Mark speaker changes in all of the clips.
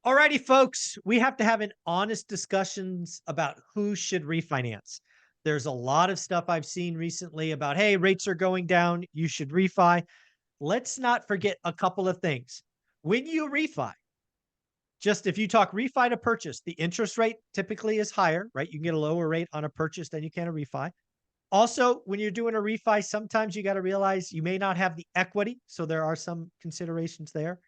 Speaker 1: Alrighty, folks, we have to have an honest discussions about who should refinance. There's a lot of stuff I've seen recently about, hey, rates are going down, you should refi. Let's not forget a couple of things. When you refi, just if you talk refi to purchase, the interest rate typically is higher, right? You can get a lower rate on a purchase than you can a refi. Also, when you're doing a refi, sometimes you got to realize you may not have the equity. So there are some considerations there.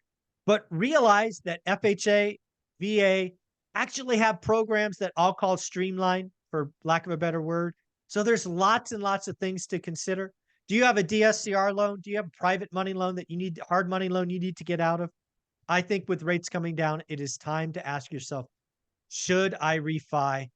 Speaker 1: But realize that FHA, VA actually have programs that I'll call streamline, for lack of a better word. So there's lots and lots of things to consider. Do you have a DSCR loan? Do you have a private money loan that you need, hard money loan you need to get out of? I think with rates coming down, it is time to ask yourself, should I refi?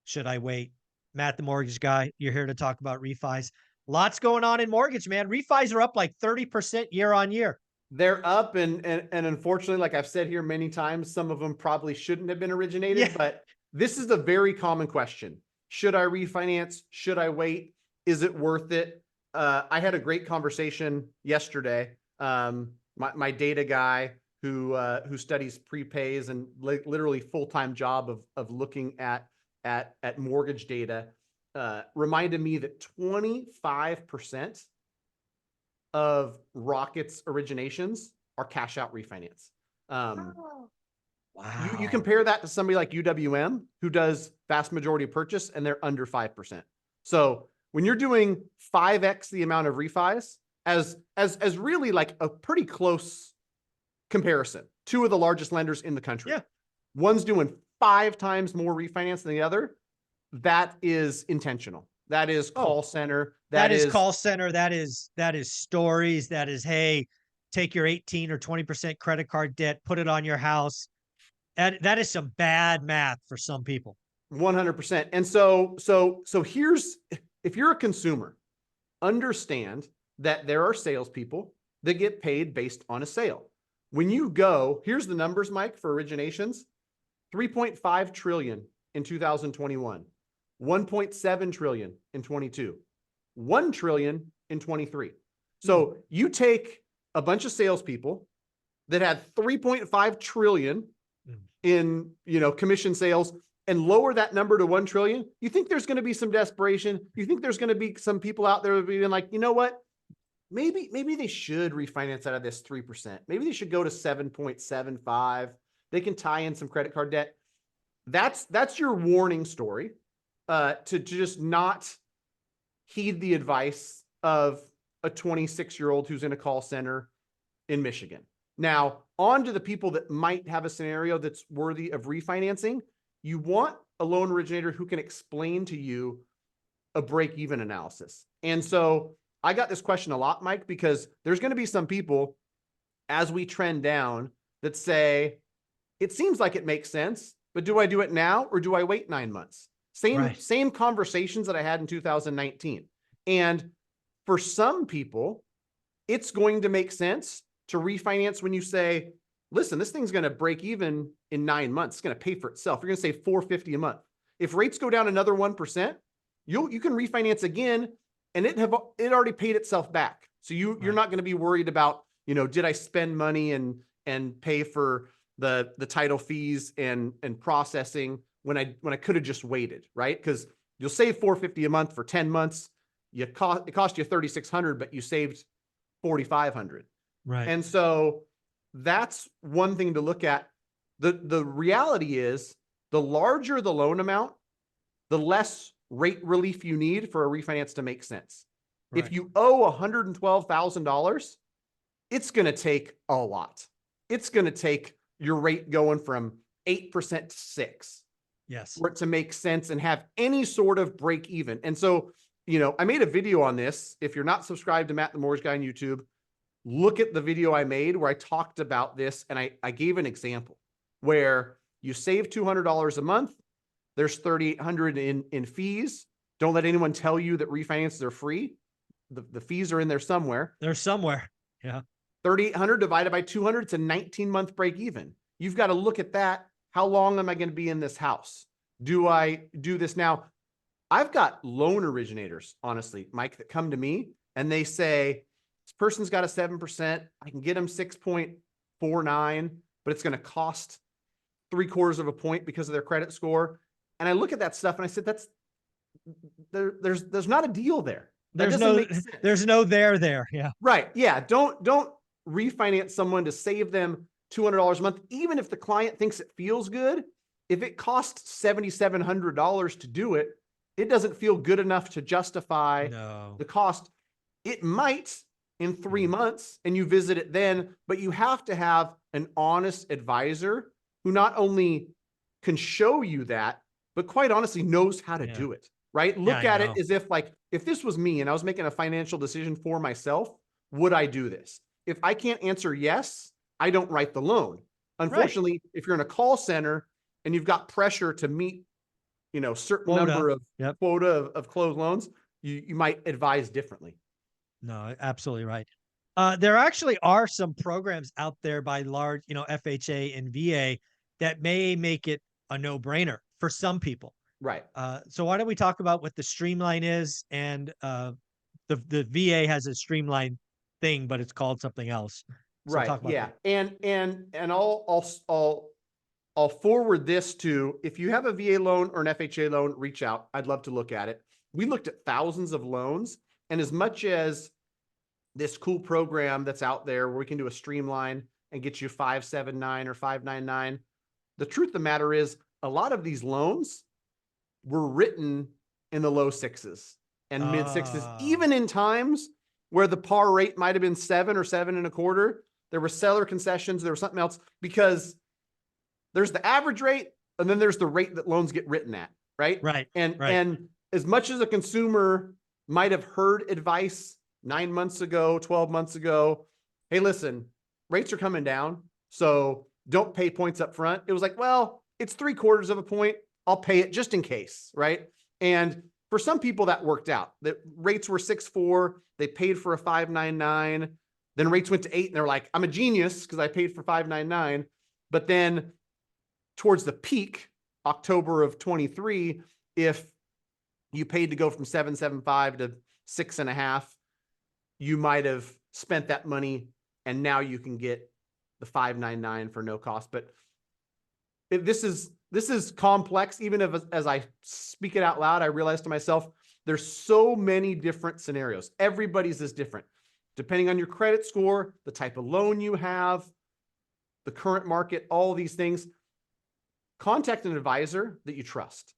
Speaker 1: Should I wait? Matt, the mortgage guy, you're here to talk about refis. Lots going on in mortgage, man. Refis are up like 30% year on year.
Speaker 2: They're up, and unfortunately, like I've said here many times, some of them probably shouldn't have been
Speaker 1: Yeah.
Speaker 2: originated, but this is a very common question. Should I refinance? Should I wait? Is it worth it? I had a great conversation yesterday. My data guy who studies prepays and literally full-time job of looking at mortgage data reminded me that 25% of Rocket's originations are cash out refinance.
Speaker 1: Oh,
Speaker 2: You
Speaker 1: wow.
Speaker 2: compare that to somebody like UWM who does vast majority of purchase and they're under 5%. So when you're doing 5x the amount of refis as really like a pretty close comparison, two of the largest lenders in the country,
Speaker 1: Yeah.
Speaker 2: one's doing 5 times more refinance than the other. That is intentional. That is
Speaker 1: Oh,
Speaker 2: call center.
Speaker 1: that
Speaker 2: That
Speaker 1: is
Speaker 2: is
Speaker 1: call center. That is stories. That is, hey, take your 18 or 20% credit card debt, put it on your house. That is some bad math for some people.
Speaker 2: 100%. And so here's, if you're a consumer, understand that there are salespeople that get paid based on a sale. When you go, here's the numbers, Mike, for originations: 3.5 trillion in 2021, 1.7 trillion in 22, 1 trillion in 23.
Speaker 1: Hmm.
Speaker 2: So you take a bunch of salespeople that had 3.5 trillion
Speaker 1: Mm.
Speaker 2: in, commission sales and lower that number to 1 trillion. You think there's going to be some desperation? You think there's going to be some people out there being like, you know what? Maybe they should refinance out of this 3%. Maybe they should go to 7.75. They can tie in some credit card debt. That's your warning story, to just not heed the advice of a 26-year-old who's in a call center in Michigan. Now, on to the people that might have a scenario that's worthy of refinancing. You want a loan originator who can explain to you a break-even analysis. And so I got this question a lot, Mike, because there's going to be some people as we trend down that say, it seems like it makes sense, but do I do it now or do I wait 9 months?
Speaker 1: Right.
Speaker 2: Same conversations that I had in 2019. And for some people, it's going to make sense to refinance when you say, listen, this thing's going to break even in 9 months. It's going to pay for itself. You're going to save $450 a month. If rates go down another 1%, you can refinance again, and it already paid itself back. So you're
Speaker 1: Right.
Speaker 2: not going to be worried about, did I spend money and pay for the title fees and processing when I could have just waited, right? Because you'll save $450 a month for 10 months. It cost you $3,600, but you saved $4,500.
Speaker 1: Right.
Speaker 2: And so that's one thing to look at. The reality is, the larger the loan amount, the less rate relief you need for a refinance to make sense. If
Speaker 1: Right.
Speaker 2: you owe $112,000, it's going to take a lot. It's going to take your rate going from 8% to 6%
Speaker 1: Yes.
Speaker 2: for it to make sense and have any sort of break even. And so, I made a video on this. If you're not subscribed to Matt the Mortgage Guy on YouTube, look at the video I made where I talked about this. And I gave an example where you save $200 a month. There's $3,800 in fees. Don't let anyone tell you that refinances are free. The fees are in there somewhere.
Speaker 1: They're somewhere. Yeah.
Speaker 2: 3,800 divided by 200, it's a 19-month break even. You've got to look at that. How long am I going to be in this house? Do I do this now? I've got loan originators, honestly, Mike, that come to me and they say, this person's got a 7%. I can get them 6.49, but it's going to cost 3/4 of a point because of their credit score. And I look at that stuff and I said, there's not a deal there. That doesn't make sense.
Speaker 1: There's no there. Yeah.
Speaker 2: Right. Yeah. Don't refinance someone to save them $200 a month, even if the client thinks it feels good. If it costs $7,700 to do it, it doesn't feel good enough to justify the cost. It might in 3 months and you visit it then, but you have to have an honest advisor who not only can show you that, but quite honestly knows how to do it, right? Look at it as if like, if this was me and I was making a financial decision for myself, would I do this? If I can't answer yes, I don't write the loan. Unfortunately, if you're in a call center and you've got pressure to meet, certain number of quota of closed loans, you might advise differently.
Speaker 1: No, absolutely right. There actually are some programs out there by large, FHA and VA that may make it a no-brainer for some people.
Speaker 2: Right.
Speaker 1: So why don't we talk about what the streamline is, and the VA has a streamline thing, but it's called something else. So
Speaker 2: Right.
Speaker 1: talk about
Speaker 2: Yeah.
Speaker 1: that.
Speaker 2: And I'll forward this to, if you have a VA loan or an FHA loan, reach out. I'd love to look at it. We looked at thousands of loans, and as much as this cool program that's out there where we can do a streamline and get you 579 or 599, the truth of the matter is a lot of these loans were written in the low sixes and mid sixes, even in times where the par rate might have been 7 or 7.25. There were seller concessions. There was something else, because there's the average rate and then there's the rate that loans get written at. Right.
Speaker 1: Right.
Speaker 2: And as much as a consumer might have heard advice 9 months ago, 12 months ago, hey, listen, rates are coming down, so don't pay points up front. It was like, well, it's 3/4 of a point. I'll pay it just in case. Right. And for some people that worked out. The rates were 6.4. They paid for a 5.99. Then rates went to 8 and they're like, I'm a genius because I paid for 5.99. But then towards the peak, October of 23, if you paid to go from 7.75 to 6.5, you might have spent that money and now you can get the 5.99 for no cost. But this is complex. Even if, as I speak it out loud, I realize to myself, there's so many different scenarios. Everybody's is different, depending on your credit score, the type of loan you have, the current market, all these things. Contact an advisor that you trust.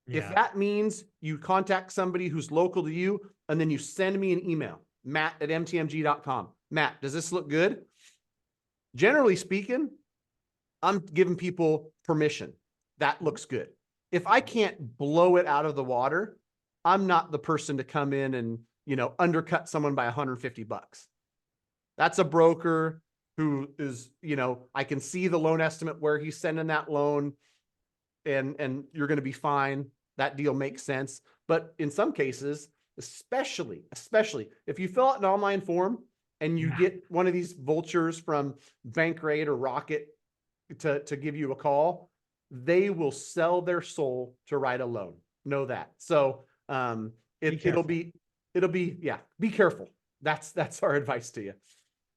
Speaker 2: If that means you contact somebody who's local to you, and then you send me an email, matt@mtmg.com. Matt, does this look good? Generally speaking, I'm giving people permission. That looks good. If I can't blow it out of the water, I'm not the person to come in and, undercut someone by $150. That's a broker who is, I can see the loan estimate where he's sending that loan, and you're going to be fine. That deal makes sense. But in some cases, especially if you fill out an online form and you get one of these vultures from Bankrate or Rocket to give you a call, they will sell their soul to write a loan. Know that. So it'll be be careful. That's our advice to you.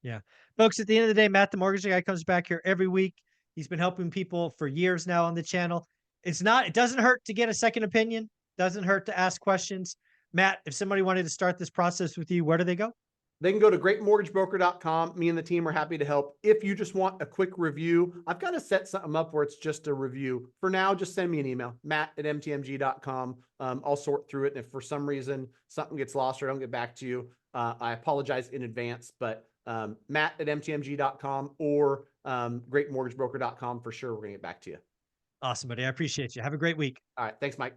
Speaker 1: Yeah. Folks, at the end of the day, Matt, the mortgage guy, comes back here every week. He's been helping people for years now on the channel. It doesn't hurt to get a second opinion. Doesn't hurt to ask questions. Matt, if somebody wanted to start this process with you, where do they go?
Speaker 2: They can go to greatmortgagebroker.com. Me and the team are happy to help. If you just want a quick review, I've got to set something up where it's just a review. For now, just send me an email, matt@mtmg.com. I'll sort through it. And if for some reason something gets lost or I don't get back to you, I apologize in advance, but matt@mtmg.com or greatmortgagebroker.com for sure. We're going to get back to you.
Speaker 1: Awesome, buddy. I appreciate you. Have a great week.
Speaker 2: All right. Thanks, Mike.